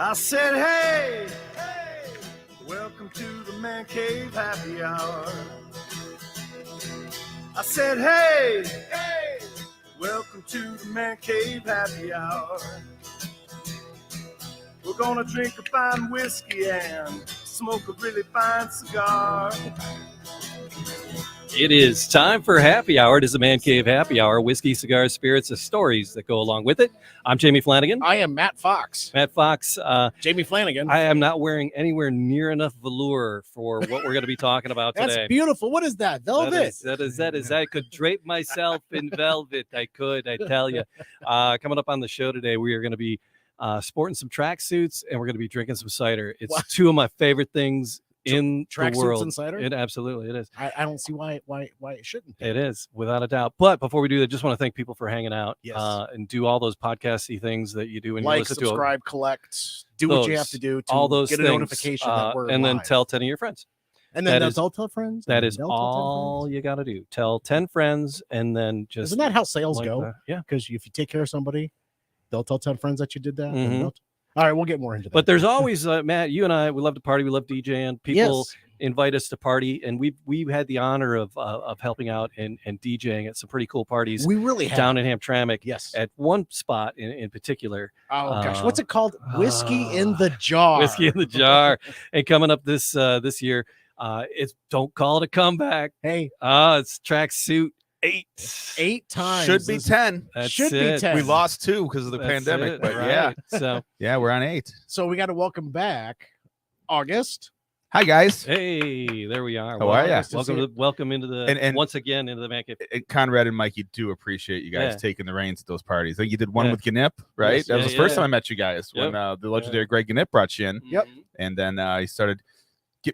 I said, hey, welcome to the Man Cave Happy Hour. I said, hey, welcome to the Man Cave Happy Hour. We're gonna drink a fine whiskey and smoke a really fine cigar. It is time for Happy Hour. It is the Man Cave Happy Hour. Whiskey, cigars, spirits, and stories that go along with it. I'm Jamie Flanagan. I am Matt Fox. Matt Fox. Jamie Flanagan. I am not wearing anywhere near enough velour for what we're going to be talking about today. That's beautiful. What is that? Velvet? That is. I could drape myself in velvet. I tell you. Coming up on the show today, we are going to be sporting some tracksuits, and we're going to be drinking some cider. It's two of my favorite things in the world. And cider? It absolutely it is. I don't see why it shouldn't be. It is, without a doubt. But before we do that, just want to thank people for hanging out. Yes. And do all those podcasty things that you do when you Like, listen subscribe, collect, do what you have to do to all those get a things, notification that we're and then live. tell 10 of your friends. And then they'll tell friends. That is all you got to do. Tell 10 friends, and then just Isn't that how sales like go? that. Yeah. Because if you take care of somebody, they'll tell 10 friends that you did that. Mhm. All right, we'll get more into that. But there's always Matt, you and I, we love to party. We love DJing. People Yes. invite us to party, and we've had the honor of helping out and DJing at some pretty cool parties. We really have. down in Hamtramck. Yes. At one spot in particular. Oh gosh, what's it called? Whiskey in the jar. Whiskey in the jar. And coming up this year, it's don't call it a comeback. Hey, it's Tracksuit 8 times. Should be 10. That's Should be it. 10. We lost 2 because of the That's pandemic, it, but right. So yeah, we're on 8. So we got to welcome back August. Hi guys. hey, there we are. How are ya? Welcome into the And once again into the Man Cave. Conrad and Mikey do appreciate you guys Yeah. taking the reins at those parties. I think you did one Yeah. with Ganip, right? Yes, That was yeah, the first yeah. time I met you guys when the legendary Greg Ganip brought you in, Yep. and then he started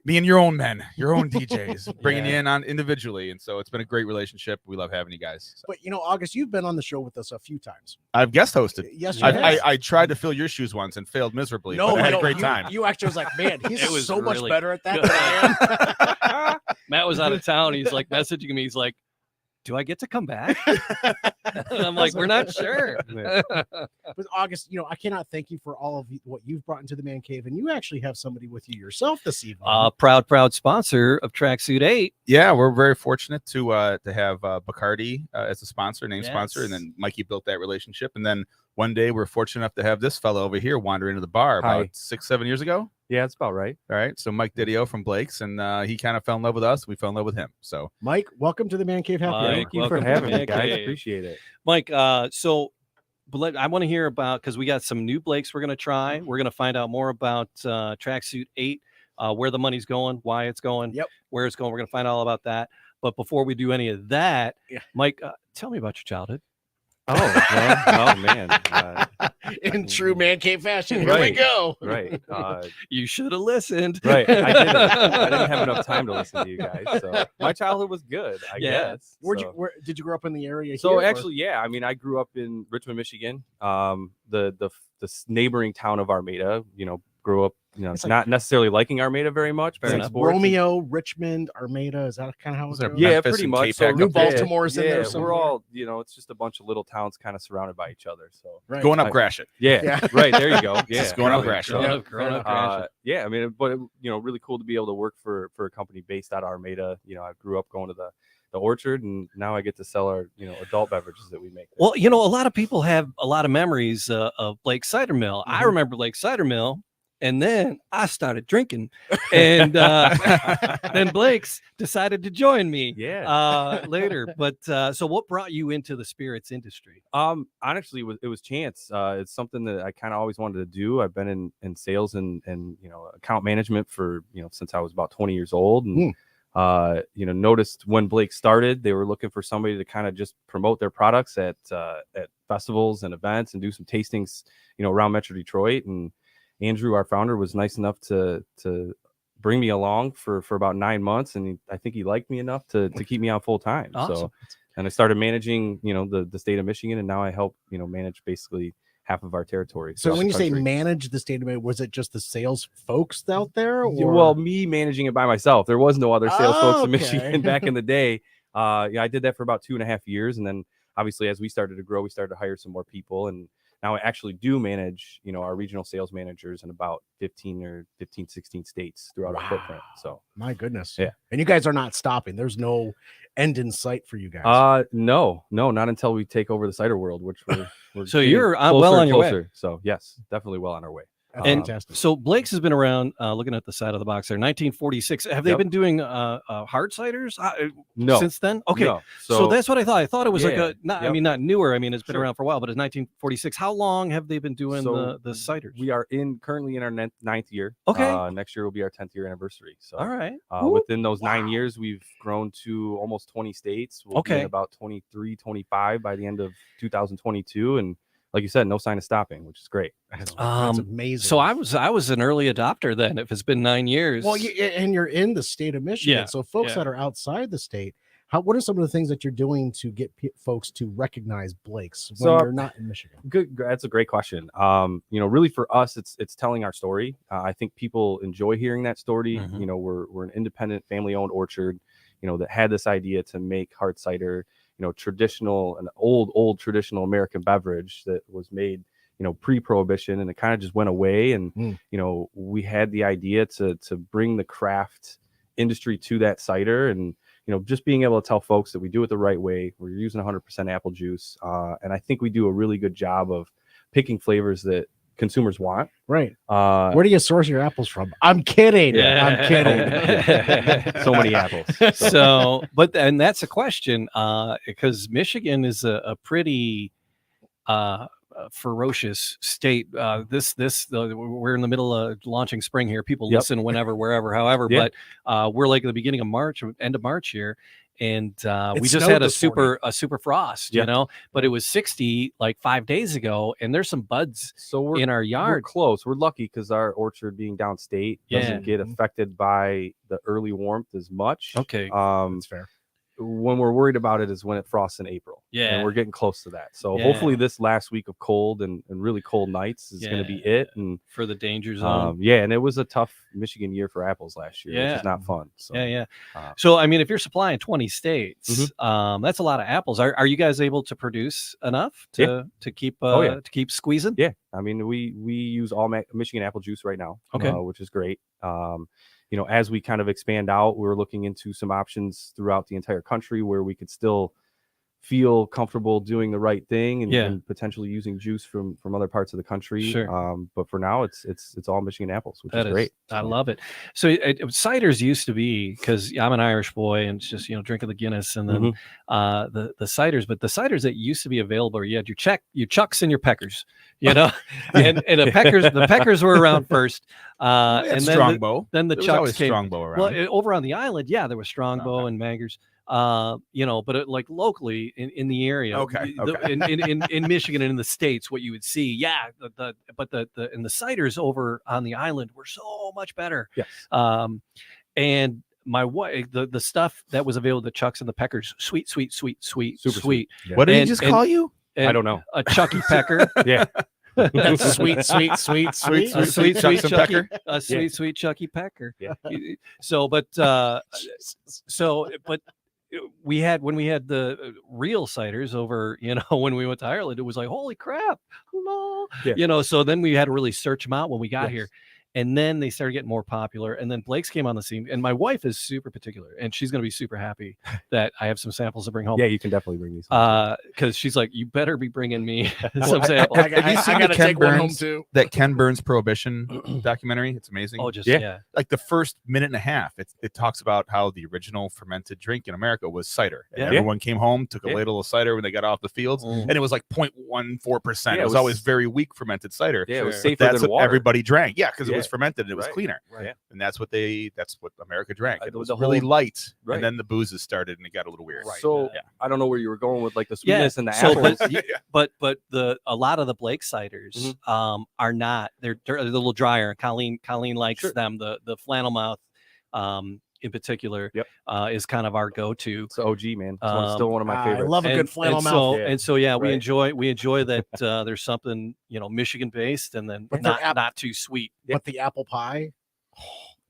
being your own men, your own DJs, bringing you in on individually, and so it's been a great relationship. We love having you guys. So. But August, you've been on the show with us a few times. I've guest hosted. Yes, you I tried to fill your shoes once and failed miserably. but I had a great time. You actually was like, man, he's It was so much really better at that than I am. Matt was out of town. He's like messaging me. He's like, do I get to come back? And I'm like, we're not sure. But August, I cannot thank you for all of what you've brought into the Man Cave, and you actually have somebody with you yourself this evening. Proud sponsor of Tracksuit 8. Yeah, we're very fortunate to have Bacardi as a sponsor, name Yes. sponsor, and then Mikey built that relationship. And then one day we're fortunate enough to have this fellow over here wander into the bar about 6-7 years ago. Yeah, that's about right. All right, so Mike Didio from Blake's, and he kind of fell in love with us. We fell in love with him. So Mike, welcome to the Man Cave Happy Mike, Hour. Thank you for welcome to having the me, guys. Cave. Appreciate it. Mike, but I want to hear about, because we got some new Blakes we're going to try. We're going to find out more about Tracksuit 8, where the money's going, why it's going, where it's going. We're going to find out all about that. But before we do any of that, Mike, tell me about your childhood. Oh man. In true Man Cave fashion, here we Right. go. Right. You should have listened. Right. I didn't have enough time to listen to you guys. So my childhood was good, I guess. Where did you grow up in the area? So here, actually, yeah. I mean, I grew up in Richmond, Michigan. The neighboring town of Armada. Grew up. It's like- not necessarily liking Armada very much. or Playing it's sports. Romeo, Richmond, Armada? Is that kind of how it's there- going? Yeah, Memphis pretty and much. K-Pac New up there. Baltimore's in there somewhere. We're all, it's just a bunch of little towns kind of surrounded by each other. So Right. going up Gratiot. yeah. Right. There you go. Yeah. Just going up Right. Gratiot. Growing up Gratiot. Yeah, I mean, but really cool to be able to work for a company based out of Armada. I grew up going to the orchard, and now I get to sell our adult beverages that we make. Well, a lot of people have a lot of memories of Blake's Cider Mill. I remember Blake's Cider Mill, and then I started drinking, and then Blake's decided to join me later. But so what brought you into the spirits industry? Honestly, it was chance. It's something that I kind of always wanted to do. I've been in sales and account management for since I was about 20 years old, and noticed when Blake started, they were looking for somebody to kind of just promote their products at festivals and events and do some tastings, around Metro Detroit. And Andrew, our founder, was nice enough to bring me along for about 9 months, and I think he liked me enough to keep me on full time. Awesome. So, and I started managing, the state of Michigan, and now I help, manage basically half of our territory. So when you say country. manage the state of Michigan, was it just the sales folks out there? Or? Well, me managing it by myself. There was no other sales folks in okay. Michigan back in the day. I did that for about 2.5 years, and then obviously as we started to grow, we started to hire some more people, and Now I actually do manage, our regional sales managers in about 15, 16 states throughout our footprint. So my goodness. Yeah. And you guys are not stopping. There's no end in sight for you guys. No, not until we take over the cider world, which we're So getting you're closer well and on your way. closer. So yes, definitely well on our way. That's And fantastic. so Blake's has been around. Looking at the side of the box there, 1946. Have they Yep. been doing hard ciders No, since then? Okay, no. so that's what I thought. I thought it was like Yeah, a not. I yep. mean, not newer. I mean, it's been Sure. around for a while, but it's 1946. How long have they been doing So the ciders? We are currently in our ninth year. Okay. Next year will be our 10th year anniversary. So All right. within those 9 years, we've grown to almost 20 states. We'll be Okay. in about 23, 25 by the end of 2022. And like you said, no sign of stopping, which is great. That's Um, amazing. So I was an early adopter then. If it's been 9 years, well, and you're in the state of Michigan. Yeah, So folks yeah. that are outside the state, what are some of the things that you're doing to get folks to recognize Blake's when So, you're not in Michigan? Good. That's a great question. Really for us, it's telling our story. I think people enjoy hearing that story. Mhm. We're an independent family owned orchard, that had this idea to make hard cider, traditional, an old traditional American beverage that was made, pre-prohibition, and it kind of just went away. And, we had the idea to bring the craft industry to that cider, and, just being able to tell folks that we do it the right way. We're using 100% apple juice. And I think we do a really good job of picking flavors that consumers want. Right. Where do you source your apples from? I'm kidding. Yeah. I'm kidding. So many apples. And that's a question, because Michigan is a pretty ferocious state. We're in the middle of launching spring here. People Yep. listen whenever, wherever, however. Yeah. But we're like at the beginning of March, end of March here, and we just snowed had a this morning. super frost, Yeah. But it was 60 like 5 days ago, and there's some buds So we're in our We're yard. close. We're lucky because our orchard being downstate doesn't get affected by the early warmth as much. Okay. That's fair. When we're worried about it is when it frosts in April. Yeah. And we're getting close to that. So Yeah. hopefully this last week of cold and really cold nights is going to be it. And For the danger zone. and it was a tough Michigan year for apples last year, Yeah. which is not fun. So Yeah. uh, So, I mean, if you're supplying 20 states, that's a lot of apples. Are you guys able to produce enough to keep yeah. to keep squeezing? Yeah, I mean, we use all Michigan apple juice right now, Okay. Which is great. As we kind of expand out, we're looking into some options throughout the entire country where we could still feel comfortable doing the right thing and potentially using juice from other parts of the country. Sure. But for now, it's all Michigan apples, which That is great. I love it. So ciders used to be, because I'm an Irish boy and it's just drinking the Guinness and then the ciders, but the ciders that used to be available, you had your Chucks and your Peckers, and the Peckers were around first, and then Strongbow. then the There was Chucks always came. Strongbow around. Well, over on the island, there was Strongbow and Maggers. But like locally in the area, Okay. in Michigan and in the States, what you would see, the ciders over on the island were so much better. Yes. And my wife, the stuff that was available, the Chucks and the Peckers, sweet, Super sweet. Yeah. What did he And- just and- call you? And I don't know. a Chucky Pecker, Yeah. That's sweet. a sweet Chucks and sweet Chucky Pecker. Yeah. But we had, when we had the real ciders over, when we went to Ireland, it was like, holy crap, no. Yeah. So then we had to really search them out when we got Yes. here. And then they started getting more popular. And then Blake's came on the scene. And my wife is super particular. And she's going to be super happy that I have some samples to bring home. Yeah, you can definitely bring these. Because she's like, you better be bringing me some samples. Have you seen I the gotta Ken take one home Burns- too. That Ken Burns Prohibition documentary? It's amazing. Oh, just, Yeah. yeah. Like the first minute and a half, it talks about how the original fermented drink in America was cider. And Yeah. everyone came home, took a Yeah. ladle of cider when they got off the fields, Mm. and it was like 0.14%. Yeah, it was always very weak fermented cider. Yeah, it was Sure. safer That's than what water. everybody drank. Yeah, because it was Yeah. fermented and it was Right. cleaner. Right. Yeah. And that's what America drank. It The- was the really whole- light. Right. And then the boozes started and it got a little weird. So Yeah. I don't know where you were going with like the Yeah, sweetness and the so, apples. but a lot of the Blake ciders are not, they're a little drier. Colleen likes Sure. them. The flannel mouth in particular Yep. is kind of our go-to. It's OG, man. It's still one of my I favorites. love a good flannel and mouth. so, Yeah. and so we Right. enjoy that there's something Michigan based and then But they're not too sweet. But the apple pie,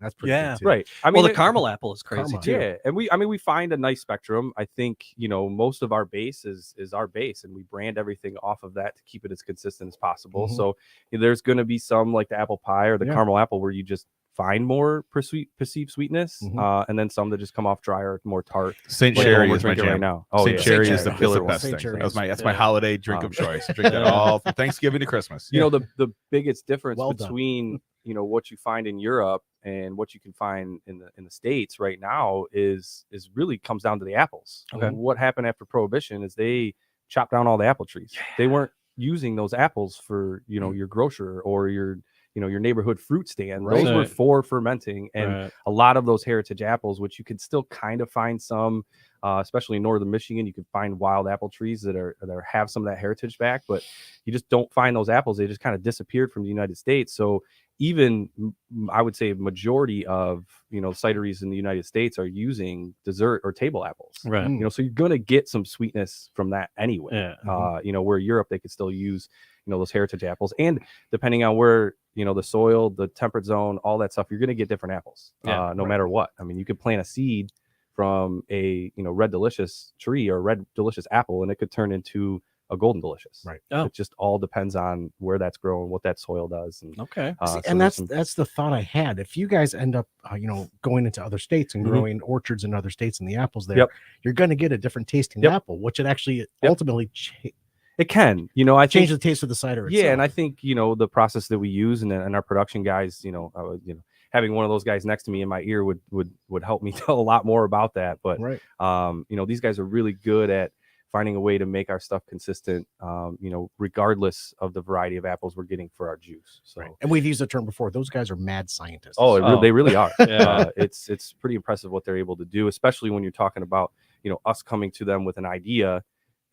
That's pretty Yeah. good too. Right. I Well, mean, the caramel apple is crazy Caramel. too. yeah, and we find a nice spectrum. I think, you know, most of our base is our base, and we brand everything off of that to keep it as consistent as possible. Mhm. So there's going to be some like the apple pie or the Yeah. caramel apple where you just find more perceived sweetness, Mhm. and then some that just come off drier, more tart. Saint Like the one Cherry we're is my drinking jam. right now. Oh Saint yeah, Cherry Saint is the Cherry. killer That's the best one. thing. Saint Cherry That's is- my yeah. holiday drink of choice. I drink that Yeah. all from Thanksgiving to Christmas. You know, the biggest difference Well done. between, you know, what you find in Europe and what you can find in the States right now is really comes down to the apples. Okay. What happened after Prohibition is they chopped down all the apple trees. They weren't using those apples for, you know, your grocer or your, you know, your neighborhood fruit stand. Those were Right. for fermenting, and Right. a lot of those heritage apples, which you could still kind of find some, especially in northern Michigan, you can find wild apple trees that have some of that heritage back, but you just don't find those apples. They just kind of disappeared from the United States. So even I would say majority of, you know, cideries in the United States are using dessert or table apples. Right. Mm. You know, so you're gonna get some sweetness from that anyway. Yeah. You know, where Europe they could still use, you know, those heritage apples, and depending on where, you know, the soil, the temperate zone, all that stuff, you're gonna get different apples. Yeah, No matter what. I mean, you could plant a seed from a, you know, red delicious tree or red delicious apple, and it could turn into a golden delicious. Right. Oh. It just all depends on where that's grown, what that soil does, and Okay. See, so and there's that's the thought I had. If you guys end up, you know, going into other states and Mhm. growing orchards in other states and the apples there, Yep. you're going to get a different tasting Yep. apple, which it actually ultimately it can, you know, I change think, the taste of the cider. yeah, and I itself. think, you know, the process that we use and our production guys, you know, having one of those guys next to me in my ear would help me tell a lot more about that. But right. you know, these guys are really good at finding a way to make our stuff consistent, you know, regardless of the variety of apples we're getting for our juice. So Right. And we've used the term before. Those guys are mad scientists. they really are. Yeah. It's pretty impressive what they're able to do, especially when you're talking about, you know, us coming to them with an idea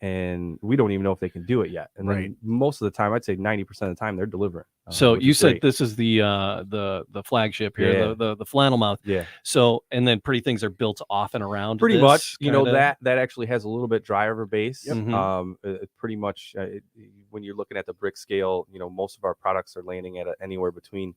and we don't even know if they can do it yet. And Right. then most of the time, I'd say 90% of the time, they're delivering. So which you is said great. this is the flagship here, Yeah. the flannel mouth. Yeah, So, and then Pretty Things are built off and around. pretty this, much. You know, kinda? that actually has a little bit drier of a base. Yep. Mhm. Pretty much when you're looking at the brick scale, you know, most of our products are landing at anywhere between,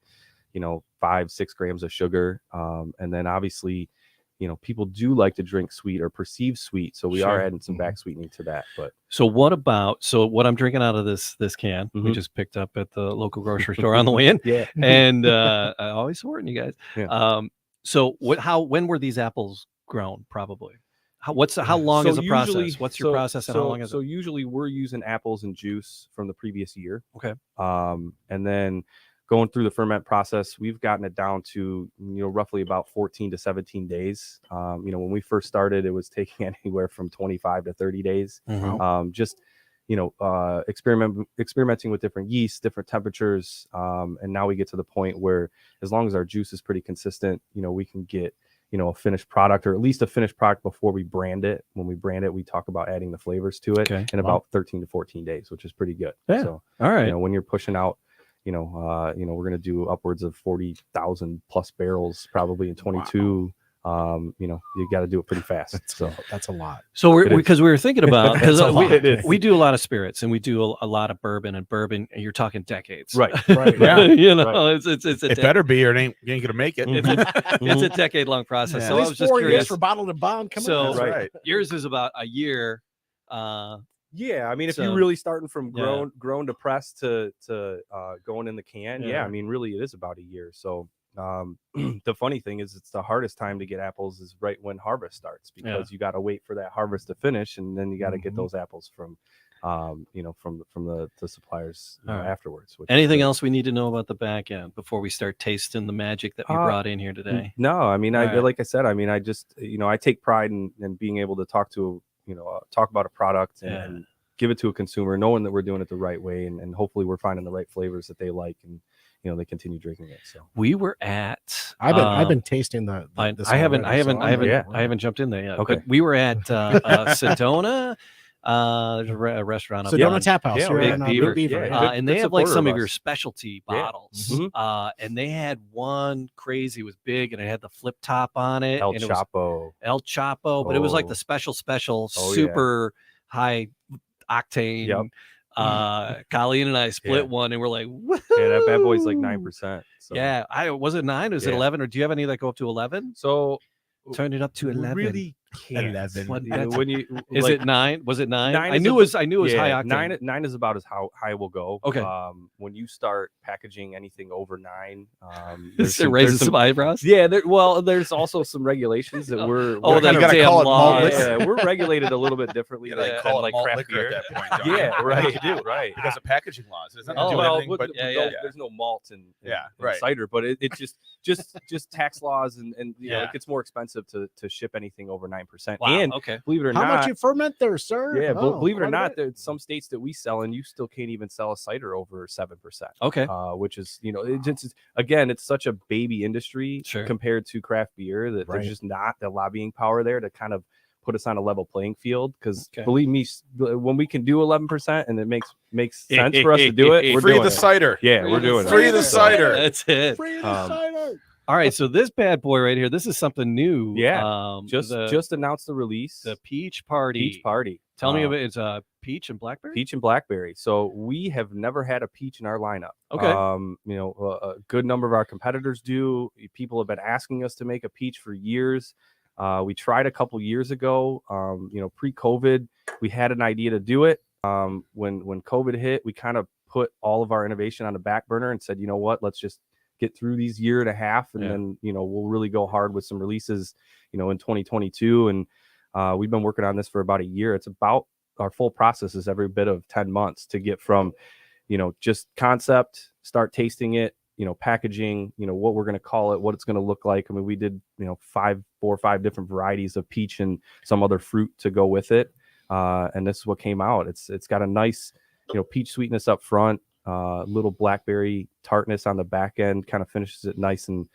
you know, 5-6 grams of sugar. And then obviously, you know, people do like to drink sweet or perceive sweet, so we are Sure. adding some back sweetening to that. But So what I'm drinking out of this can, we Mhm. just picked up at the local grocery store on the way in, yeah, and I always supporting you guys. Yeah. So when were these apples grown? Probably. How long So is the process? usually- What's your process and how long is so it? usually we're using apples and juice from the previous year. Okay. And then going through the ferment process, we've gotten it down to, you know, roughly about 14 to 17 days. You know, when we first started, it was taking anywhere from 25 to 30 days. Mhm. Just, you know, experimenting with different yeasts, different temperatures. And now we get to the point where as long as our juice is pretty consistent, you know, we can get, you know, a finished product, or at least a finished product before we brand it. When we brand it, we talk about adding the flavors to it Okay. in about 13 to 14 days, which is pretty good. Yeah. So, All right. you know, when you're pushing out, you know, we're going to do upwards of 40,000 plus barrels probably in 22. You know, you got to do it pretty fast. So That's a lot. So It is. because we were thinking about, because It's a lot. It is. we do a lot of spirits and we do a lot of bourbon, and you're talking decades, Right. Right. Yeah. You know, Right. it's a It better be, or it ain't gonna make it. it's a decade long process. Yeah. So At I least was just 4 years curious. for bottled and bond. Come So- on. That's right. Yours is about a year. yeah, I mean, if So- you're really starting from Yeah. grown to press to going in the can, Yeah. yeah, I mean, really, it is about a year. So the funny thing is, it's the hardest time to get apples is right when harvest starts, because you got to wait for that harvest to finish, and then you got to get Mhm. those apples from, you know, from the suppliers, you All know, right. afterwards. Which is Anything great. else we need to know about the back end before we start tasting the magic that we brought in here today? No, I mean, All right. like I said, I mean, I just, you know, I take pride in being able to talk about a product and give it to a consumer, knowing that we're doing it the right way, and hopefully we're finding the right flavors that they like, and, you know, they continue drinking it. So We were at. I've been tasting the. I this haven't already, so I'm ready. yeah. I haven't jumped in there yet. Okay. But we were at Sedona. There's a restaurant up Sedona there. Tap House. Yeah, You're Big on, Beaver. Big Beaver. Yeah. And they Good have like supporter some of of your us. specialty Yeah. bottles. Mhm. And they had one crazy, it was big, and it had the flip top on it. El and it was Chapo. El Chapo, but it was like Oh. the special, Oh, yeah. super high octane. Yep. Colleen and I split Yeah. one, and we're like, Yeah, that bad boy's like "Woohoo!" 9%. So. Yeah, I was it 9? Was it Yeah. 11? Or do you have any that go up to 11? So Turn it up to we 11. really can't. 11. What- You know, that's- when you Is like, it 9? Was it 9? 9 I is knew a it was. I knew it was high yeah, octane. 9 is about as high we'll go. Okay. When you start packaging anything over 9, It raises some eyebrows. Yeah, there's also some regulations that we're Oh, we're that you kind gotta of- damn call it law. malt liquor. yeah, we're regulated a little bit differently You than, like call it like malt craft liquor beer. at that point. Don't Yeah, you? I right, think you do. right. Because of packaging laws. It doesn't Oh, do with Well, anything, but but yeah, no, yeah. there's no malt in right. cider, but it just tax laws and you know Yeah. it gets more expensive to ship anything over 9%. Wow. And Okay. believe it or How not, much you ferment there, sir? yeah, Oh, believe it or quite a not, bit. there's some states that we sell in, you still can't even sell a cider over 7%. Okay. Which is, you know, again, it's such a baby industry Sure. compared to craft beer that Right. there's just not the lobbying power there to kind of put us on a level playing field. Because Okay. believe me, when we can do 11% and it makes sense for us to do it, we're Free doing the it. cider. Yeah, we're doing Free it. the So, cider. That's it. Free the Um, cider. All right. So this bad boy right here. This is something new. Yeah, Just the, just announced the release. the peach party. Peach Party. Tell me about it. It's peach and blackberry. Peach and blackberry. So we have never had a peach in our lineup. Okay. You know, a good number of our competitors do. People have been asking us to make a peach for years. We tried a couple years ago. You know, pre-COVID, we had an idea to do it. When COVID hit, we kind of put all of our innovation on the back burner and said, you know what, let's just get through these year and a half, and Yeah. then you know we'll really go hard with some releases. You know, in 2022, and we've been working on this for about a year. It's about our full process is every bit of 10 months to get from, you know, just concept, start tasting it, you know, packaging, you know, what we're going to call it, what it's going to look like. I mean, we did, you know, 4 or 5 different varieties of peach and some other fruit to go with it. And this is what came out. It's got a nice, you know, peach sweetness up front, little blackberry tartness on the back end, kind of finishes it nice and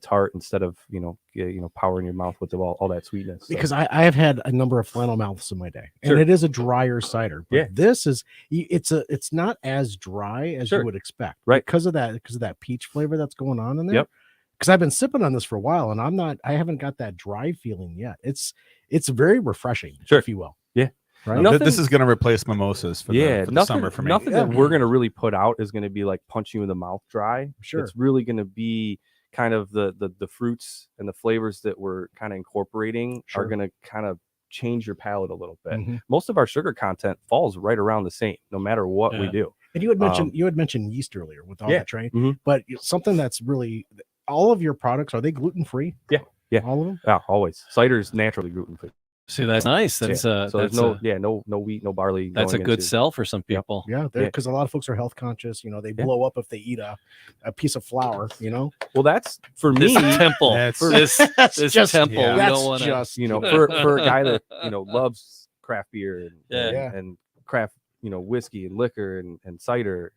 tart instead of, you know, power in your mouth with all that sweetness. So, Because I have had a number of flannel mouths in my day, and Sure. it is a drier cider. But Yeah. this is it's not as dry as Sure. you would expect, Right. Because of that peach flavor that's going on in there. Yep. Because I've been sipping on this for a while, and I haven't got that dry feeling yet. It's very refreshing, Sure. if you will. Yeah. Right. No, This Nothing- is going to replace mimosas for the nothing, summer for me. nothing that we're going to really put out is going to be like punch you in the mouth dry. Sure. It's really going to be kind of the fruits and the flavors that we're kind of incorporating Sure. are going to kind of change your palate a little bit. Mhm. Most of our sugar content falls right around the same, no matter what we Yeah. do. And you had mentioned yeast earlier with all Yeah. the train, Mhm. but something that's really all of your products, are they gluten free? Yeah. All of them. Yeah, always. Cider is naturally gluten free. See, that's nice. That's So there's that's no wheat, no barley. that's a going good into- sell for some Yep. people. Yeah, Yeah. because a lot of folks are health conscious. You know, they Yeah. blow up if they eat a piece of flour. You know, Well, that's for This me. temple. That's- This just temple. yeah. We that's don't want to. just You know, for a guy that loves craft beer and Yeah. and craft whiskey and liquor and cider.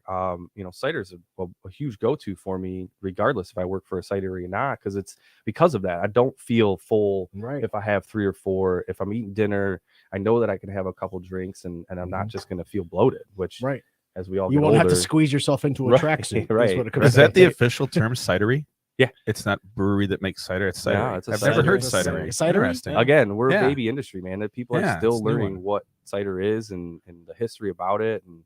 Cider is a huge go-to for me, regardless if I work for a cidery or not, because it's because of that. I don't feel full right. if I have 3 or 4. If I'm eating dinner, I know that I can have a couple drinks and I'm not just going to feel bloated. Which, Right. as we all You get won't have older, to squeeze yourself into a Right, tracksuit. right. What it comes Is that the down to. official term, cidery? Yeah. It's not brewery that makes cider. It's cidery. Yeah, it's a I've never cidery. heard It's a cidery. cidery. Interesting. again, we're Yeah. a baby industry, man. That people Yeah, are still it's a new learning one. what cider is and the history about it, and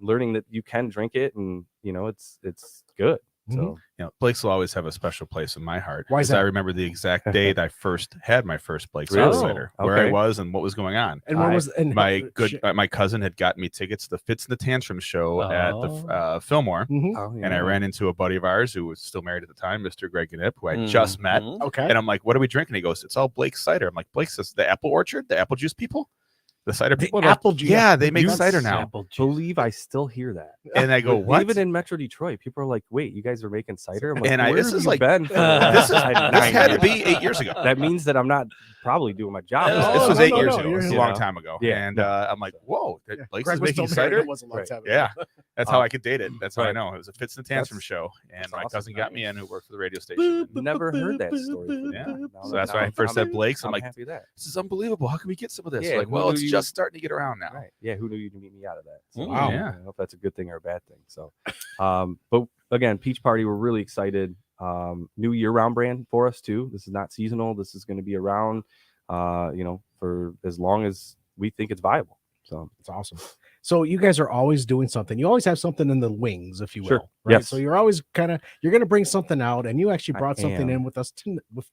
learning that you can drink it, and it's good. So Blake's will always have a special place in my heart. Why is 'cause I that? remember the exact day that I first had my first Blake's Really? cider, where I Okay. was and what was going on. And when was and My cousin had gotten me tickets to the Fits and the Tantrum show at the Fillmore, Mhm. Oh, and I yeah. ran into a buddy of ours who was still married at the time, Mr. Greg Gnipp, who I just met. Mhm. Okay. And I'm like, "What are we drinking?" He goes, "It's all Blake's cider." I'm like, "Blake's is the apple orchard, the apple juice people, the cider The people." They're like, apple juice. Yeah, they make That's- cider now. Apple juice. Believe I still hear that. And I go, "What?" Even in Metro Detroit, people are like, "Wait, you guys are making cider?" I'm like, And "Where this have is you like- been for the this last is- 9 This had to years?" be 8 years ago. That means that I'm not probably doing my job. Oh, This was no, 8 no, years no, ago. you're- It's a you long know. time ago. Yeah. And I'm like, "Whoa, Yeah. Blake's Greg is was making still married. cider." It was a long time ago. Yeah, that's how I could date it. That's how I Right. know. It was a Fits and the Tantrum That's- show, and that's my awesome. cousin got me in, who worked for the radio station. Never heard that story. Yeah. Now So that- that's now why I I'm- first said I'm- Blake's. I'm like, happy with that. "This is unbelievable. How can we get some of this?" Yeah, They're like, who "Well, knew it's you- just starting to get around now." Right. Yeah. Who knew you'd meet me out of that? So, Wow. Yeah. I don't know if that's a good thing or a bad thing. So, but again, Peach Party, we're really excited. New year-round brand for us too. This is not seasonal. This is going to be around, for as long as we think it's viable. So It's awesome. So you guys are always doing something. You always have something in the wings, if you will. Sure. Right. Yes. So you're always you're going to bring something out, and you actually I brought something am. in with us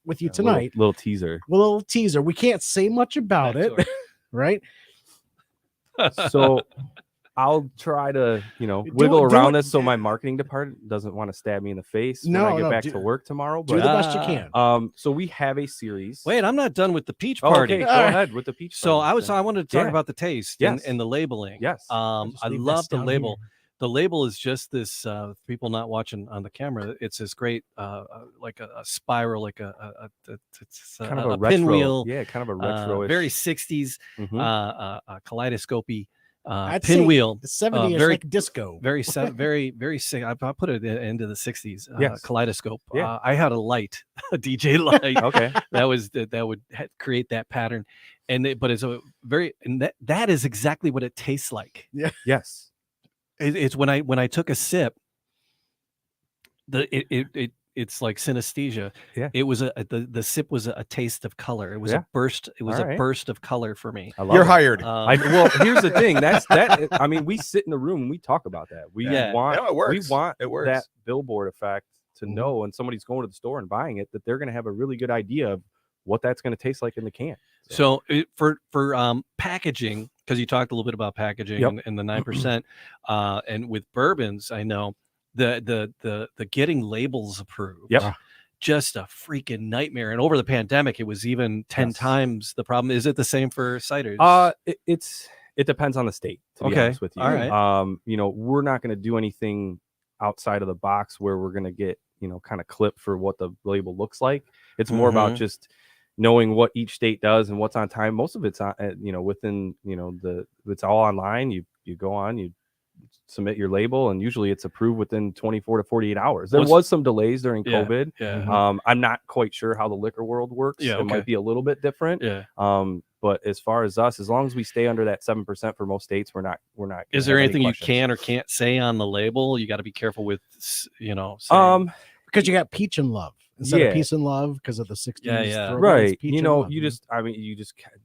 with you A tonight. little teaser. A little teaser. We can't say much about it, Backstory. right? So I'll try to, Do wiggle it- do around it. this so my marketing department doesn't want to stab me in the face when No, I get no, back do- to work tomorrow. Do the But best you can. so we have a series. Wait, I'm not done with the peach Oh, party. okay, go All right. ahead with the peach. So party I then. wanted to talk Yeah. about the taste Yes. and the labeling. Yes. I Just leave love this the down label. here. The label is just this. People not watching on the camera. It's this great, like a spiral, like it's kind of a retro, pinwheel. yeah, kind of a retro, very 60s, Mhm. kaleidoscopy I'd say pinwheel. the 70s, very- like disco. Very, very sick. I put it into the 60s. Yes. Kaleidoscope. Yeah. I had a light, a DJ light. Okay. that would create that pattern, but it's a very, and that is exactly what it tastes like. Yes. It's when I took a sip, it's like synesthesia. Yeah. It was the sip was a taste of color. It was Yeah. a burst. It was All a right. burst of color for me. I love You're it. hired. Well, here's the thing. That. I mean, we sit in the room and we talk about that. We Yeah. want. No, it works. We want It works. that billboard effect to Mhm. know when somebody's going to the store and buying it that they're going to have a really good idea of what that's going to taste like in the can. So for packaging, because you talked a little bit about packaging Yep. and the 9%, and with bourbons, I know the getting labels approved. Yep. Just a freaking nightmare. And over the pandemic, it was even 10 Yes. times the problem. Is it the same for ciders? It depends on the state. To be Okay. honest with you, All right. we're not going to do anything outside of the box where we're going to get kind of clip for what the label looks like. It's more about Mhm. just knowing what each state does and what's on time. Most of it's on, within it's all online. You go on, you submit your label, and usually it's approved within 24 to 48 hours. There What's- was some delays during Yeah. COVID. Yeah. I'm not quite sure how the liquor world works. Yeah, It might okay. be a little bit different. Yeah. But as far as us, as long as we stay under that 7% for most states, we're not. gonna Is there have any anything you questions. can or can't say on the label? You got to be careful with, saying- Because you got peach and love instead Yeah. of peace and love because of the 60s. Yeah. throwback, Right. it's peach and love.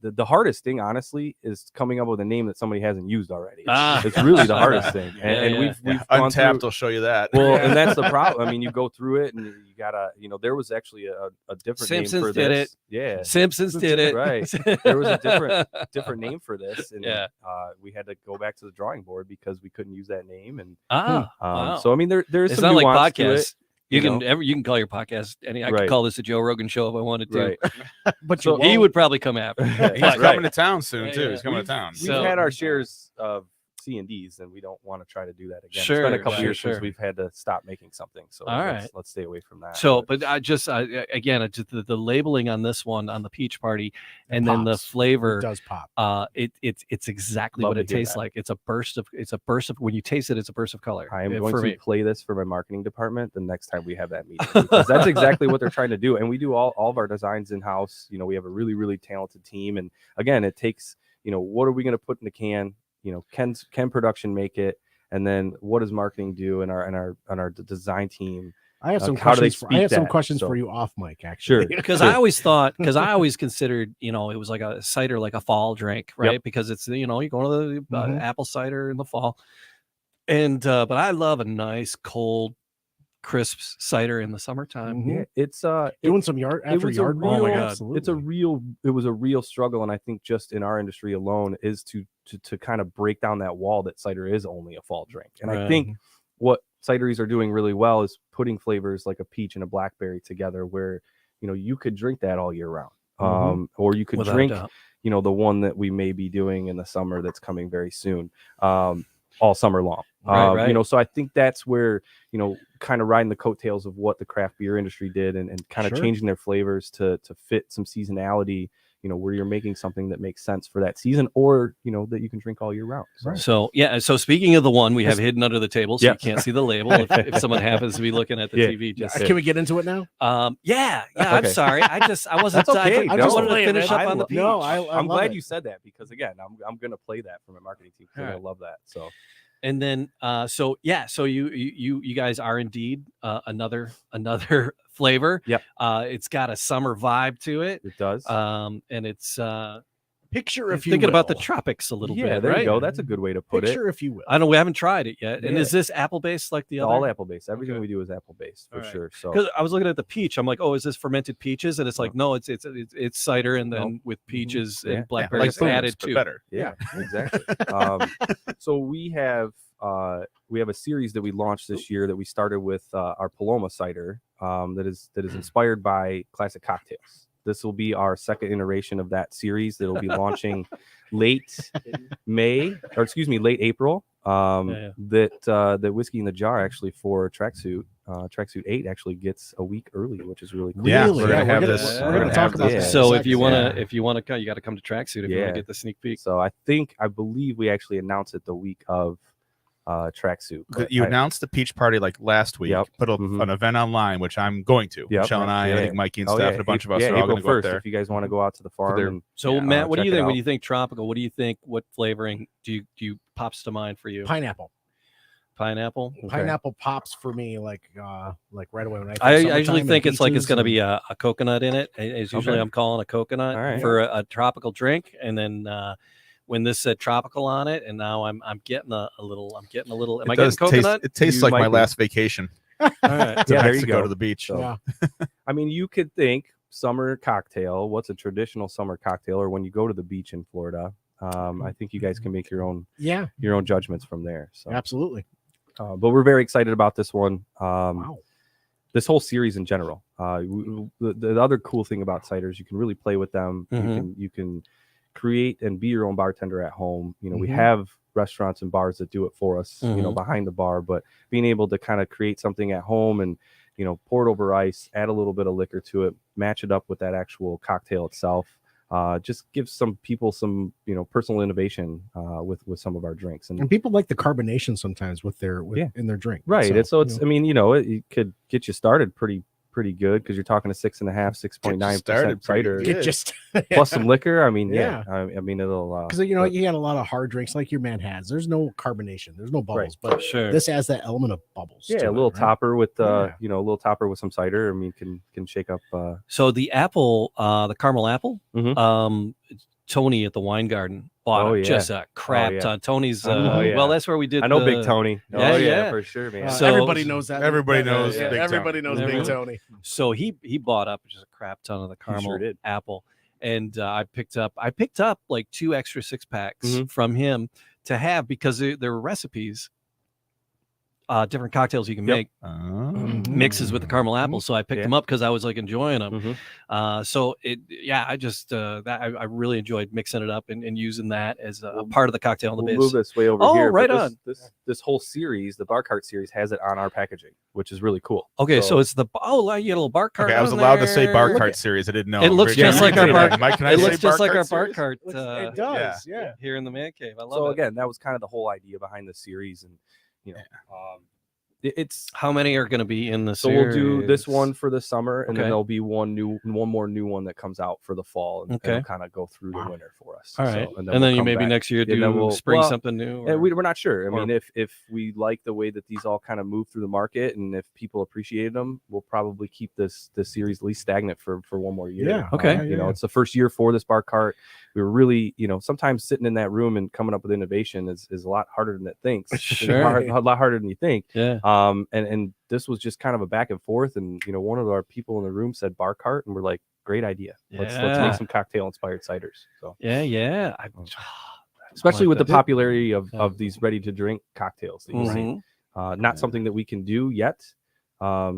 The hardest thing, honestly, is coming up with a name that somebody hasn't used already. Ah. It's really the hardest thing. Yeah, And yeah. we've gone Untapped through, will show you that. well, and that's the problem. I mean, you go through it and you gotta, there was actually a different Simpsons name for did this. it. Yeah. Simpsons did it. Right. There was a different name for this. And Yeah. we had to go back to the drawing board because we couldn't use that name. And Wow. so I mean there's It's some not like nuance to it. podcasts. You can call your podcast I could Right. call this a Joe Rogan show if I wanted to. Right. But So you He won't. would probably come after. He's Right. coming to town soon Yeah, too. yeah. He's coming to town. We've So- had our shares of C&Ds and we don't want to try to do that again. It's been Sure, a couple sure, years sure. since we've had to stop making something. So All right. let's stay away from that. So, but again, it's the labeling on this one on the peach party, and then the pops. flavor. It does pop. It's exactly Love what to it hear tastes that. like. It's a burst of when you taste it, it's a burst of color. I am for going to me. play this for my marketing department the next time we have that meeting because that's exactly what they're trying to do. And we do all of our designs in house. We have a really, really talented team. And again, it takes, what are we going to put in the can? Can production make it? And then what does marketing do in our design team? I have some how do they questions. I have speak some that? questions So- for you off mic, actually. Sure. Because I always considered, it was like a cider, like a fall drink, right? Because it's, you go to the Mhm. apple cider in the fall. And, but I love a nice, cold, crisp cider in the summertime. Mhm. Yeah, it's Doing some yard after was a yard. Oh my work? God. Absolutely. it was a real struggle, and I think just in our industry alone is to kind of break down that wall that cider is only a fall drink. And I Right. think what cideries are doing really well is putting flavors like a peach and a blackberry together where you could drink that all year round. Mhm. Or you could Without a drink doubt. the one that we may be doing in the summer that's coming very soon, all summer long. Right. So I think that's where kind of riding the coattails of what the craft beer industry did and kind of Sure. changing their flavors to fit some seasonality, where you're making something that makes sense for that season or that you can drink all year round. So So speaking of the one we have hidden under the table, so Yeah. you can't see the label if someone happens to be looking at the Yeah. TV. Just Can we get into it now? I'm Okay. sorry. I wasn't. That's okay. I No. just wanted to Playing finish it. up I on the love- peach. No, I'm love glad it. you said that because again, I'm gonna play that for my marketing team because I Alright. love that. So And then, so you guys are indeed another flavor. Yep. It's got a summer vibe to it. it does. And it's Picture if you thinking about the will. tropics a little bit. Yeah, there right? you go. That's a good way to put Picture if you will. I know we haven't tried it yet. And Yeah. is this apple based like the other? all apple based. Everything Okay. we do is apple based for All right. sure. So Because I was looking at the peach, I'm like, oh, is this fermented peaches? And it's like, no, it's cider, and then with peaches Yeah. and like blackberries booze, added but too. better. yeah, exactly. So we have a series that we launched this year that we started with our Paloma cider that is inspired by classic cocktails. This will be our second iteration of that series that will be launching late April. That whiskey in the jar actually for Tracksuit 8 actually gets a week early, which is really cool. Yeah, Really? we're gonna Yeah, have we're gonna- this. we're We're gonna gonna talk have about this. that. So if you want Yeah. to, come, you got to come to Tracksuit if you want to get the sneak peek. So I believe we actually announced it the week of Tracksuit. but You I- announced the peach party like last week. Yep. Put Mhm. an event online, which I'm going to. Yep. Michelle and I Yeah. think Mikey and Oh, Steph, yeah. and a bunch of us yeah, are all April going to go up 1st, there. if you guys want to go out to the farm. there. And, So yeah, Matt, what do check you it think when out. you think tropical? What do you think? What flavoring do you pops to mind for you? Pineapple. Pineapple. Okay. Pineapple pops for me like right away when I. I think usually summertime think and it's like it's peaches going to be and- a coconut in it. It's usually Okay. I'm calling a coconut All right. for a tropical drink, and then when this said tropical on it, and now I'm getting a little. Am I getting coconut? It tastes You like might my be. last vacation All right. to Yeah, there you Mexico go. to the beach. So- Yeah. I mean, you could think summer cocktail. What's a traditional summer cocktail? Or when you go to the beach in Florida, I think you guys can make your own Yeah, judgments from there. So, absolutely. but we're very excited about this one. Wow. This whole series in general. The other cool thing about ciders, you can really play with them. Mhm. You can create and be your own bartender at home. We Mhm. have restaurants and bars that do it for us, Mhm. behind the bar, but being able to kind of create something at home and pour it over ice, add a little bit of liquor to it, match it up with that actual cocktail itself. Just gives some people some personal innovation with some of our drinks. And people like the carbonation sometimes with Yeah. in their drink. Right. So, It's I mean, it could get you started pretty good because you're talking a 6.5, 6.9% started pretty cider good. it just plus some liquor. I mean, Yeah. I mean, it'll because you got a lot of hard drinks like your Manhattans. There's no carbonation. There's no bubbles, but Sure. this has that element of bubbles. yeah, to a little it, right? topper with Yeah. a little topper with some cider. I mean, can shake up. So the apple, the caramel apple, Mhm. Tony at the Wine Garden bought Oh, yeah. just a crap yeah. ton. Tony's, Oh, yeah. well, that's where we did. I know the- Big Tony. Yeah, oh yeah. for sure, man. So- everybody knows that. Everybody knows Yeah, Big everybody Tony. knows Big Everyone- Tony. So he bought up just a crap ton of the caramel sure did. apple, and I picked up like 2 extra 6-packs Mhm. from him to have because there were recipes, different cocktails you can Yep. make Mhm. mixes with the caramel apple. So I picked Yeah. them up because I was like enjoying them. Mhm. So I just I really enjoyed mixing it up and using that as a part of the cocktail on the We'll base. move this way over Oh, here. but right this whole series, the Bar Cart series, has it on our packaging, which is really cool. Okay, so it's the you get a little bar cart. Okay, I was on allowed to say bar there. cart series. I didn't know. It looks Yeah, just you like can our say bar- that. Mike, can I It say looks just like our bar series? cart. It does. Yeah. Here in the man cave. I love So it. again, that was kind of the whole idea behind the series, and it's How many are going to be in the so we'll do this series? one for the summer, and Okay. then there'll be one more new one that comes out for the fall, and Okay. kind of go through the winter for us. All right, So, and we'll then you come maybe back. next year and then do we'll- spring well, something new. And or- we're not sure. I or- mean, if we like the way that these all kind of move through the market, and if people appreciated them, we'll probably keep this series at least stagnant for one more year. Yeah. Okay. It's the first year for this bar cart. We were really, sometimes sitting in that room and coming up with innovation is a lot harder than it thinks. It's Sure. a lot harder than you think. yeah. And this was just kind of a back and forth, and one of our people in the room said bar cart, and we're like, great idea. Let's Yeah. make some cocktail inspired ciders. So Yeah. especially like with the that. popularity of Yeah. these ready to drink cocktails that you see. Mhm. Not something that we can do yet,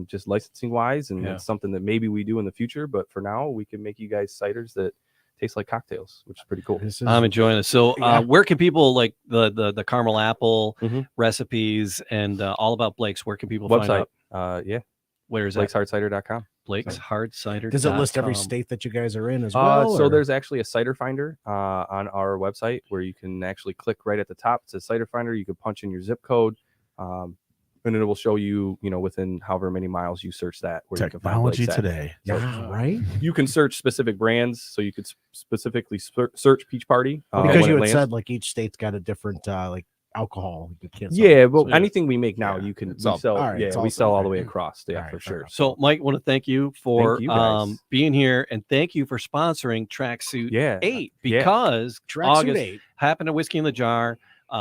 just licensing wise, and Yeah. it's something that maybe we do in the future. But for now, we can make you guys ciders that taste like cocktails, which is pretty cool. This is- I'm enjoying it. So, Yeah. where can people like the caramel apple Mhm. recipes and all about Blake's? Where can people find Website, out? yeah, Where is that? Blake'sHardCider.com. Blake's Hard Cider. Does it list every state that you guys are in as well? So or- there's actually a cider finder on our website where you can actually click right at the top. It says cider finder. You can punch in your zip code, and it will show you, within however many miles you search that. Where Technology you can find Blake's today. Yeah, right. at. You can search specific brands, so you could specifically search Peach Party Because when you it had lands. said like each state's got a different like alcohol. You can't sell Yeah, it. but So- anything we make now, Yeah, you can it's we all- sell. all right, it's Yeah, all we sell all the sold, way right? across. Yeah, All right, for fair sure. enough. So, Mike, want to thank you for you guys. being here, and thank you for sponsoring Tracksuit Yeah, 8 yeah. because Tracksuit August 8. happened to Whiskey in the Jar.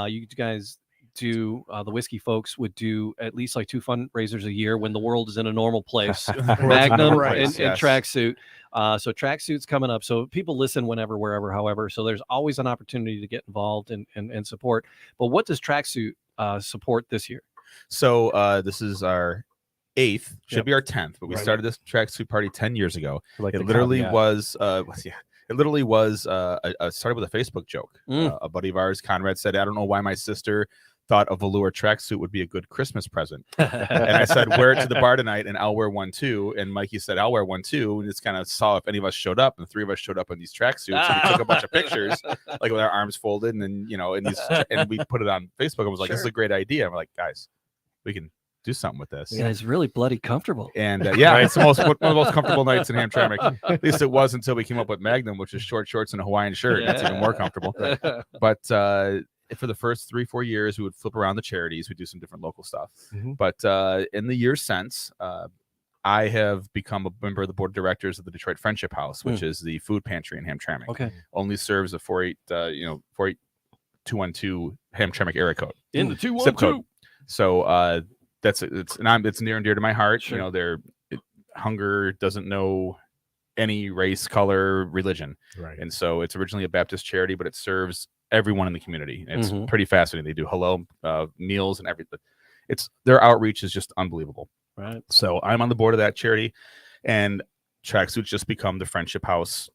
You guys do the whiskey folks would do at least like 2 fundraisers a year when the world is in a normal place. Magnum Right. and Yes. Tracksuit. So Tracksuit's coming up. So people listen whenever, wherever, however. So there's always an opportunity to get involved and support. But what does Tracksuit support this year? So this is our 8th, should Yep. be our 10th, but we Right. started this tracksuit party 10 years ago. Like It the literally caveat. was it literally was started with a Facebook joke. A buddy of ours, Conrad, said, I don't know why my sister thought a velour tracksuit would be a good Christmas present. And I said, wear it to the bar tonight and I'll wear one too. And Mikey said, I'll wear one too. And just kind of saw if any of us showed up, and 3 of us showed up in these tracksuits. And we took a bunch of pictures, like with our arms folded, and then in these, and we put it on Facebook. I was like, this is a great idea. I'm like, guys, we can do something with this. Yeah, it's really bloody comfortable. And yeah, it's one of the most comfortable nights in Hamtramck. At least it was until we came up with Magnum, which is short shorts and a Hawaiian shirt. That's even more comfortable. But for the first 3-4 years, we would flip around the charities. We do some different local stuff. Mhm. But in the years since, I have become a member of the board of directors of the Detroit Friendship House, which is the food pantry in Hamtramck. Okay. Only serves a 48212 Hamtramck area code. In the Zip 212. code. So it's near and dear to my heart. Sure. Hunger doesn't know any race, color, religion. Right. And so it's originally a Baptist charity, but it serves everyone in the community. It's Mhm. pretty fascinating. They do hello meals and everything. Their outreach is just unbelievable. Right. So I'm on the board of that charity, and Tracksuit's just become the Friendship House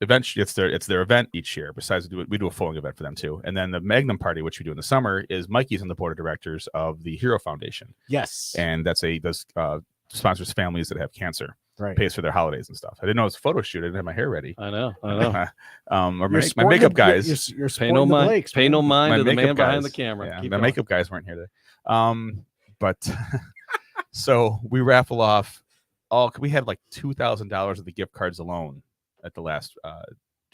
event. It's their event each year. Besides, we do a flowing event for them too. And then the Magnum party, which we do in the summer, is Mikey's on the board of directors of the Hero Foundation, Yes. and does sponsors families that have cancer, right. pays for their holidays and stuff. I didn't know it was a photo shoot. I didn't have my hair ready. I know. Or You're my sporting makeup the- guys. You're Pay sporting no the mind. Blakes, Pay no man. mind My to the man makeup behind the guys. camera. Yeah, Keep my going. makeup guys weren't here today. But so we raffle off we had like $2,000 of the gift cards alone at the last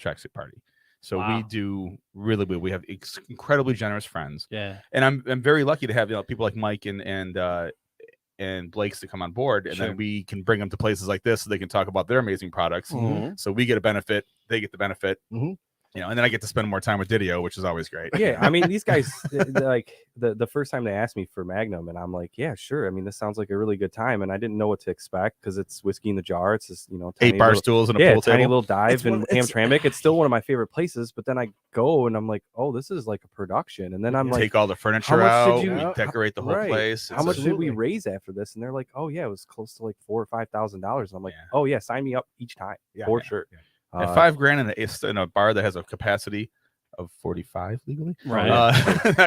tracksuit party. So Wow. we do really well. We have incredibly generous friends, Yeah. and I'm very lucky to have people like Mike and Blake's to come on board, and Sure. then we can bring them to places like this so they can talk about their amazing products. Mhm. So we get a benefit, they get the benefit, Mhm. and then I get to spend more time with Didio, which is always great. Yeah, I mean, these guys, like the first time they asked me for Magnum, and I'm like, yeah, sure. I mean, this sounds like a really good time, and I didn't know what to expect because it's whiskey in the jar. It's this, tiny 8 bar little- stools and a yeah, pool tiny table. little dive It's one- in it's- Hamtramck. It's still one of my favorite places, but then I go and I'm like, oh, this is like a production, and then I'm like, Take all the furniture much out, did you- we decorate the whole Right. place. how much did we Absolutely. raise after this? And they're like, oh yeah, it was close to like $4,000 or $5,000. And I'm like, Yeah. oh yeah, sign me up each time Yeah, for yeah, sure. yeah. At $5,000 in a bar that has a capacity of 45 legally, Right. not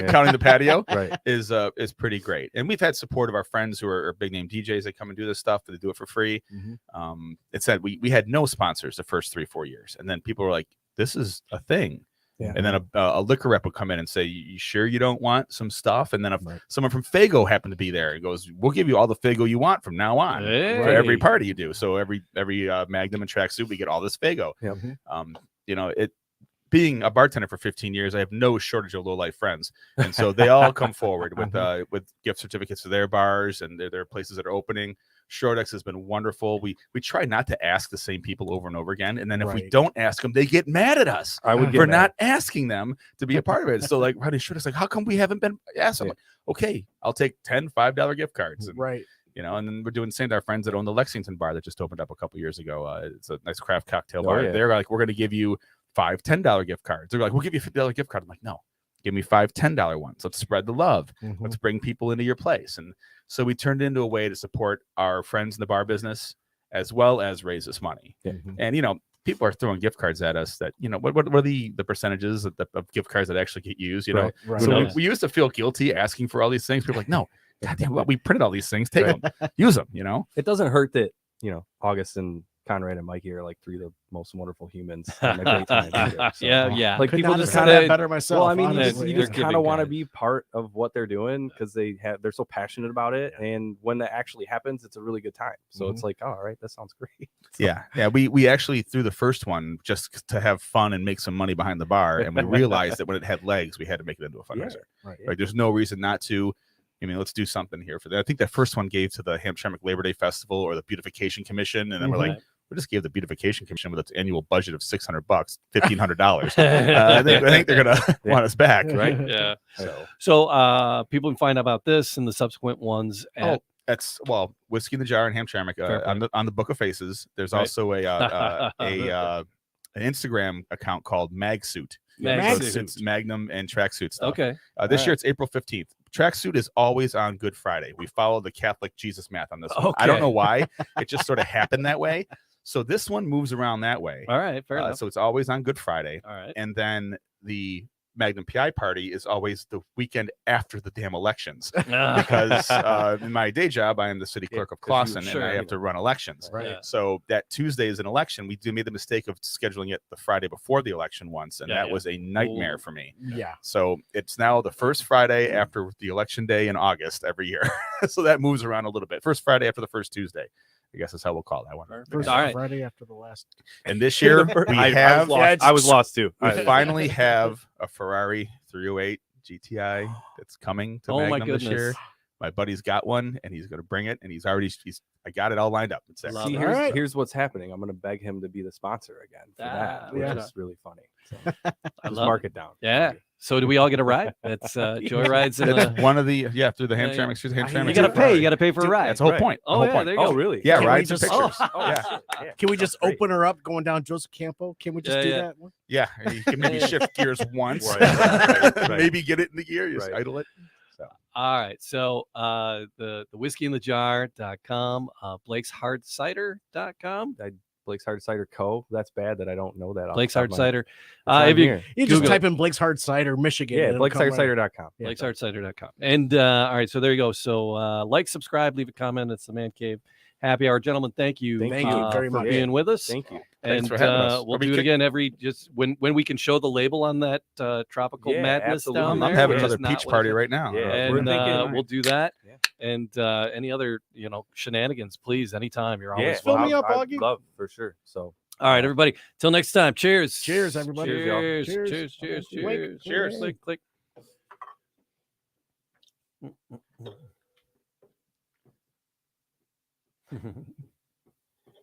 counting the patio, Right. is pretty great. And we've had support of our friends who are big name DJs that come and do this stuff. They do it for free. Mhm. It said we had no sponsors the first 3-4 years, and then people were like, "This is a thing." Yeah. And then a liquor rep would come in and say, "You sure you don't want some stuff?" And then if Right. someone from Fago happened to be there, and goes, "We'll give you all the Fago you want from now on." Hey. For every party you do. So every Magnum and Tracksuit, we get all this Fago. Yep. It being a bartender for 15 years, I have no shortage of low life friends, and so they all come forward with gift certificates to their bars and their places that are opening. Shortex has been wonderful. We try not to ask the same people over and over again, and then if we Right. don't ask them, they get mad at us I would get for mad. not asking them to be a part of it. So like, Rodney Shortex, like, how come we haven't been asked? I'm Yeah. like, okay, I'll take 10 $5 gift cards. And, Right. and then we're doing the same to our friends that own the Lexington bar that just opened up a couple years ago. It's a nice craft cocktail Oh, bar. yeah. They're like, we're going to give you 5 $10 gift cards. They're like, we'll give you a $50 gift card. I'm like, no, give me 5 $10 ones. Let's spread the love. Mhm. Let's bring people into your place. And so we turned it into a way to support our friends in the bar business as well as raise us money. Mhm. And people are throwing gift cards at us that what are the percentages of gift cards that actually get used? Right. Right. So knows? we used to feel guilty asking for all these things. People are like, no, goddamn, we printed all these things. Take them, use them. It doesn't hurt that August and Conrad and Mikey are like 3 of the most wonderful humans. And a great time either, so. Yeah. Like Could people not just have kind said that of better myself. well, I mean, honestly. you They're just kind giving of want to guys. be part of what they're doing because they're so passionate about it, and when that actually happens, it's a really good time. So it's like, oh, all right, that sounds great. So, Yeah. We actually threw the first one just to have fun and make some money behind the bar, and we realized that when it had legs, we had to make it into a fundraiser. Right. Like, there's no reason not to. I mean, let's do something here for that. I think that first one gave to the Hamtramck Labor Day Festival or the Beautification Commission, and then we're like, we just gave the Beautification Commission with its annual budget of $600, $1,500. I think they're gonna want us back, right? Yeah. So People can find out about this and the subsequent ones at that's Whiskey in the Jar and Hamtramck on the Book of Faces. There's also an Instagram account called Magsuit. Magsuit. It's Magnum and Tracksuit stuff. Okay. This year it's April 15th. Tracksuit is always on Good Friday. We follow the Catholic Jesus math on this one. I don't know why. It just sort of happened that way. So this one moves around that way. All right, fair enough. So it's always on Good Friday. All right. And then the Magnum PI party is always the weekend after the damn elections. Because in my day job, I am the city clerk of Clawson, and I have to run elections. Right. Yeah. So that Tuesday is an election. We made the mistake of scheduling it the Friday before the election once, and that was a nightmare for me. Yeah. So it's now the first Friday after the election day in August every year. So that moves around a little bit. First Friday after the first Tuesday, I guess is how we'll call that one. First All right. Friday after the last. And this year we have. I was lost too. We finally have a Ferrari 308 GTI that's coming to Oh my Magnum this year. goodness. My buddy's got one, and he's going to bring it, and I got it all lined up. It's there. Love See, it. here's what's happening. I'm going to beg him to be the sponsor again for that, which yeah. is really funny. So I just love mark it. it down. Yeah. So do we all get a ride? It's joyrides in That's the. one of the through the Yeah, Hamtramck through the Hamtramck. You gotta pay. You gotta pay for a ride. That's the whole Right. point. Oh The whole yeah, point. there you go. Oh, really? Yeah, Can we rides and just- pictures. Oh, Yeah. shit, yeah. Can we just Great. open her up going down Joseph Campo? Can we just Yeah, do yeah. that one? Yeah, you can maybe shift gears once. Right. Maybe get it in the gear, just Right. idle it. All right. So the whiskeyinthejar.com, blakeshardcider.com, Blake's Hard Cider Co. That's bad that I don't know that. off Blake's the Hard top of my head. Cider. It's on If you here. You just Google type in Blake's Hard Cider, Michigan. Yeah, and it'll come right up. blakeshardcider.com. Yeah. blakeshardcider.com. And all right, so there you go. So like, subscribe, leave a comment. It's the Man Cave Happy Hour. Gentlemen, thank you. Thank you very for much. being with us. Thank you. Thanks And for having us. we'll Are we do it kick- again just when we can show the label on that tropical Yeah, madness absolutely. down there. I'm having which is another not peach what party it- right now. Yeah. And We're thinking- we'll do that. Yeah. And any other shenanigans, please, anytime. You're always Fill welcome. me up, I'd Augie. love for sure. So All right, everybody. Till next time. Cheers. Cheers, everybody. Cheers. Cheers. Cheers. Cheers. Click, Cheers. click. Click. Click.